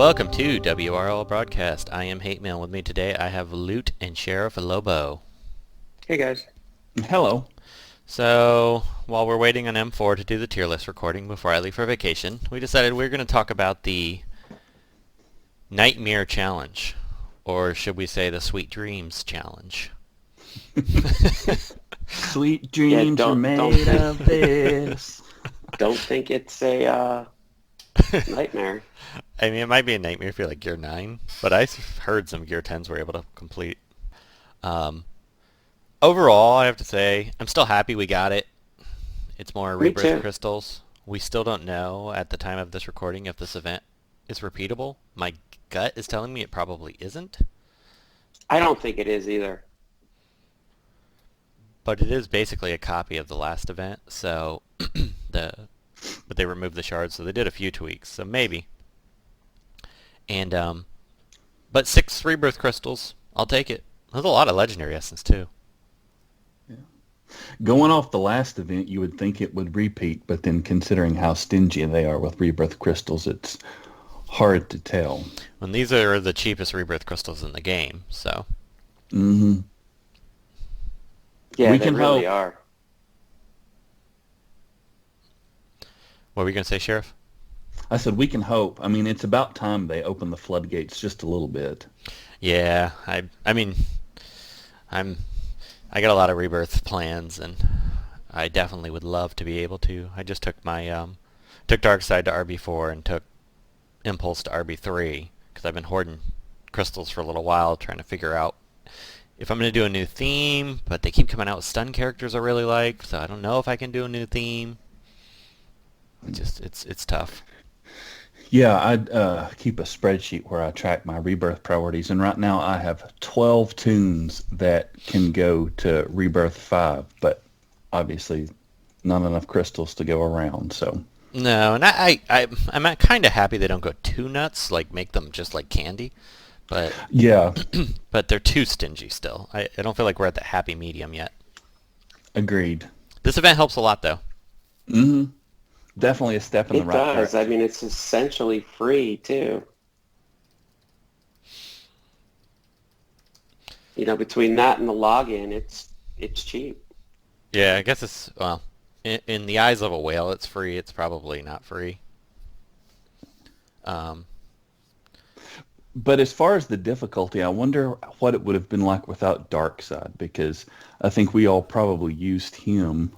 Welcome to WROL Broadcast. I am Hate Mail. With me today I have Loot and Sheriff Lobo. Hey guys. Hello. So, while we're waiting on M4 to do the tier list recording before I leave for vacation, we decided we're going to talk about the Nightmare Challenge. Or should we say the Sweet Dreams Challenge? Sweet dreams are made of this. Don't think it's a nightmare. I mean, it might be a nightmare if you're like Gear 9, but I heard some Gear 10s were able to complete. Overall, I have to say, I'm still happy we got it. It's more Me rebirth too. crystals. We still don't know at the time of this recording if this event is repeatable. My gut is telling me it probably isn't, I don't think it is either. but it is basically a copy of the last event. So but they removed the shards, so they did a few tweaks. So maybe. And but 6 rebirth crystals, I'll take it. There's a lot of legendary essence too. Going off the last event, you would think it would repeat, but then considering how stingy they are with rebirth crystals, it's hard to tell. And these are the cheapest rebirth crystals in the game, so. Mm-hmm. Yeah, We they can really hope. are. What were you going to say, Sheriff? I said we can hope. I mean, it's about time they open the floodgates just a little bit. Yeah, I mean, I got a lot of rebirth plans, and I definitely would love to be able to. I just took my took Darkside to RB4 and took Impulse to RB3 because I've been hoarding crystals for a little while, trying to figure out if I'm going to do a new theme. But they keep coming out with stun characters I really like, so I don't know if I can do a new theme. It's tough. Yeah, I keep a spreadsheet where I track my rebirth priorities, and right now I have 12 tunes that can go to rebirth 5, but obviously not enough crystals to go around, so... No, and I'm kind of happy they don't go too nuts, like make them just like candy, but Yeah, but they're too stingy still. I don't feel like we're at the happy medium yet. agreed. This event helps a lot though. Mm-hmm. Definitely a step in the It right does. I direction. mean, it's essentially free too. You know, between that and the login, it's cheap. Yeah, I guess it's, well, in the eyes of a whale, it's free. It's probably not free. Um, But as far as the difficulty, I wonder what it would have been like without Darkseid, because I think we all probably used him,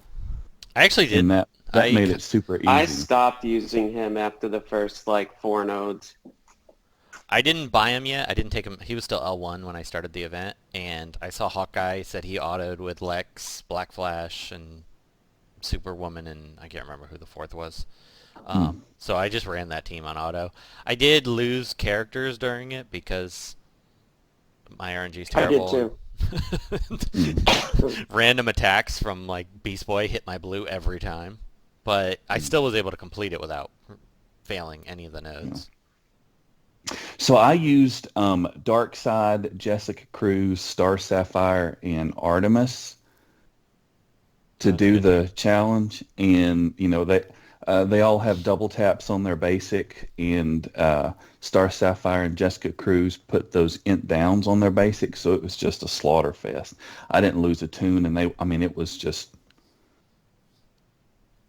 I actually did. and that I made it super I easy. stopped using him after the first like 4 nodes. I didn't buy him yet. I didn't take him. He was still L1 when I started the event, and I saw Hawkeye said he autoed with Lex, Black Flash, and Superwoman, and I can't remember who the fourth was. So I just ran that team on auto. I did lose characters during it because my RNG is I did terrible. too. Random attacks from like Beast Boy hit my blue every time, but I still was able to complete it without failing any of the nodes. So I used Darkseid, Jessica Cruz, Star Sapphire, and Artemis to That's do good. the challenge, and they all have double taps on their basic, and Star Sapphire and Jessica Cruz put those int downs on their basic, so it was just a slaughter fest. I didn't lose a tune, and it was just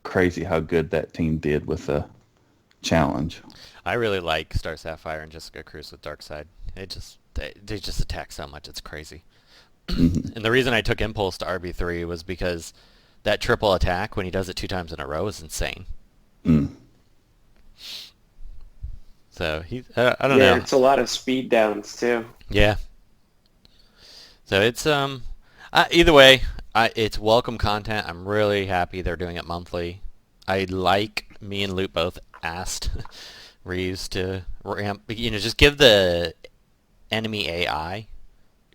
crazy how good that team did with the challenge. I really like Star Sapphire and Jessica Cruz with Darkseid. They just attack so much, it's crazy. And the reason I took Impulse to RB3 was because that triple attack when he does it 2 times in a row is insane. Mm. So I don't Yeah, know. it's a lot of speed downs too. Yeah. So it's either way, it's welcome content. I'm really happy they're doing it monthly. I like me and Loot both asked Reeves to ramp, just give the enemy AI,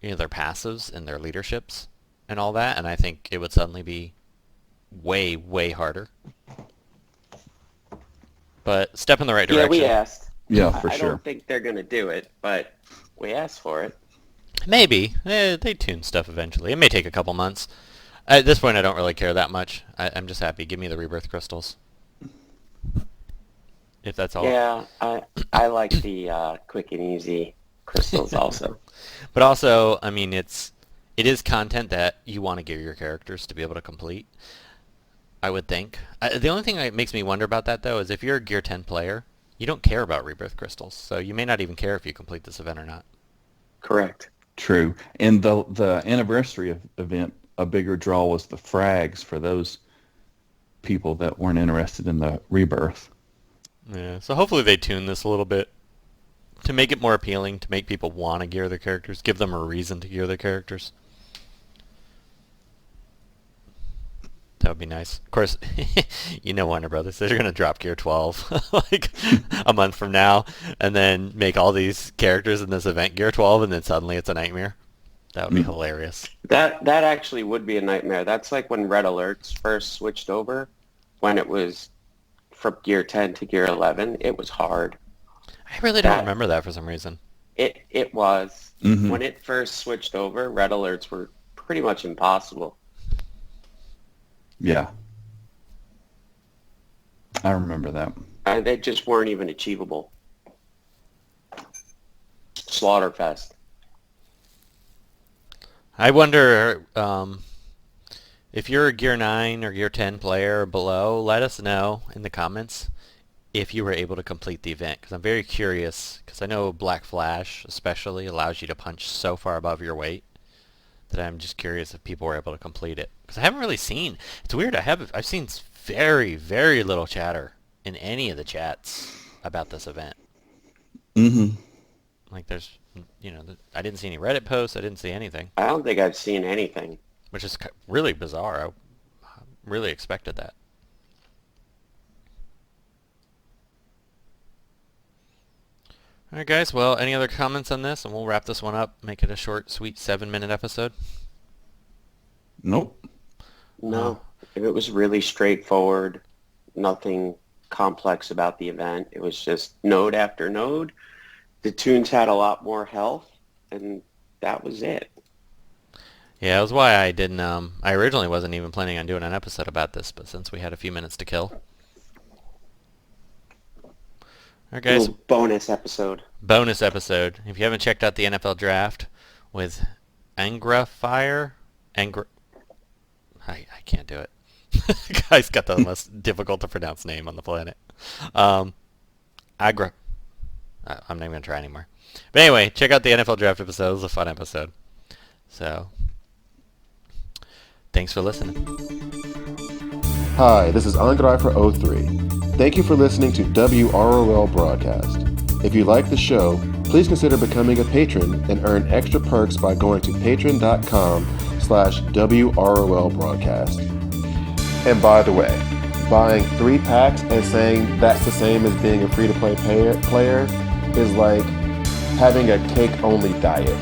their passives and their leaderships and all that, and I think it would suddenly be way, way harder. But step in the right Yeah, we direction. asked. Yeah, for I sure. don't think they're gonna do it, but we asked for it. Maybe. They tune stuff eventually. It may take a couple months. At this point, I don't really care that much. I'm just happy. Give me the rebirth crystals. if that's all. Yeah, I like the quick and easy crystals also. But also, I mean, it is content that you want to give your characters to be able to complete, I would think. The only thing that makes me wonder about that, though, is if you're a Gear 10 player, you don't care about rebirth crystals, so you may not even care if you complete this event or not. Correct. True. And the anniversary event, a bigger draw was the frags for those people that weren't interested in the rebirth. Yeah, so hopefully they tune this a little bit to make it more appealing, to make people want to gear their characters, give them a reason to gear their characters. That would be nice. Of course, you know Warner Brothers, they're going to drop Gear 12 like a month from now and then make all these characters in this event Gear 12 and then suddenly it's a nightmare. That would be hilarious. That actually would be a nightmare. That's like when Red Alerts first switched over, when it was from Gear 10 to Gear 11. It was hard. I really don't remember that for some reason. It was. When it first switched over, Red Alerts were pretty much impossible. Yeah. I remember that. They just weren't even achievable. Slaughterfest. I wonder if you're a Gear 9 or Gear 10 player or below, let us know in the comments if you were able to complete the event, because I'm very curious, because I know Black Flash especially allows you to punch so far above your weight that I'm just curious if people were able to complete it. Because I haven't really seen, it's weird, I've seen very, very little chatter in any of the chats about this event. Like there's, I didn't see any Reddit posts, I didn't see anything. I don't think I've seen anything. Which is really bizarre. I really expected that. All right, guys. Well, any other comments on this? And we'll wrap this one up. Make it a short, sweet 7-minute episode. Nope. No. It was really straightforward. Nothing complex about the event. It was just node after node. The tunes had a lot more health, and that was it. Yeah, that was why I didn't, I originally wasn't even planning on doing an episode about this, but since we had a few minutes to kill. All right, guys. Little bonus episode. Bonus episode. If you haven't checked out the NFL Draft with I can't do it. Guy's got the most difficult to pronounce name on the planet. I'm not even going to try anymore. But anyway, check out the NFL Draft episode. It was a fun episode. So, thanks for listening. Hi, this is Andrei for O3. Thank you for listening to WROL Broadcast. If you like the show, please consider becoming a patron and earn extra perks by going to patreon.com/WROL Broadcast. And by the way, buying 3 packs and saying that's the same as being a free-to-play player is like having a cake-only diet.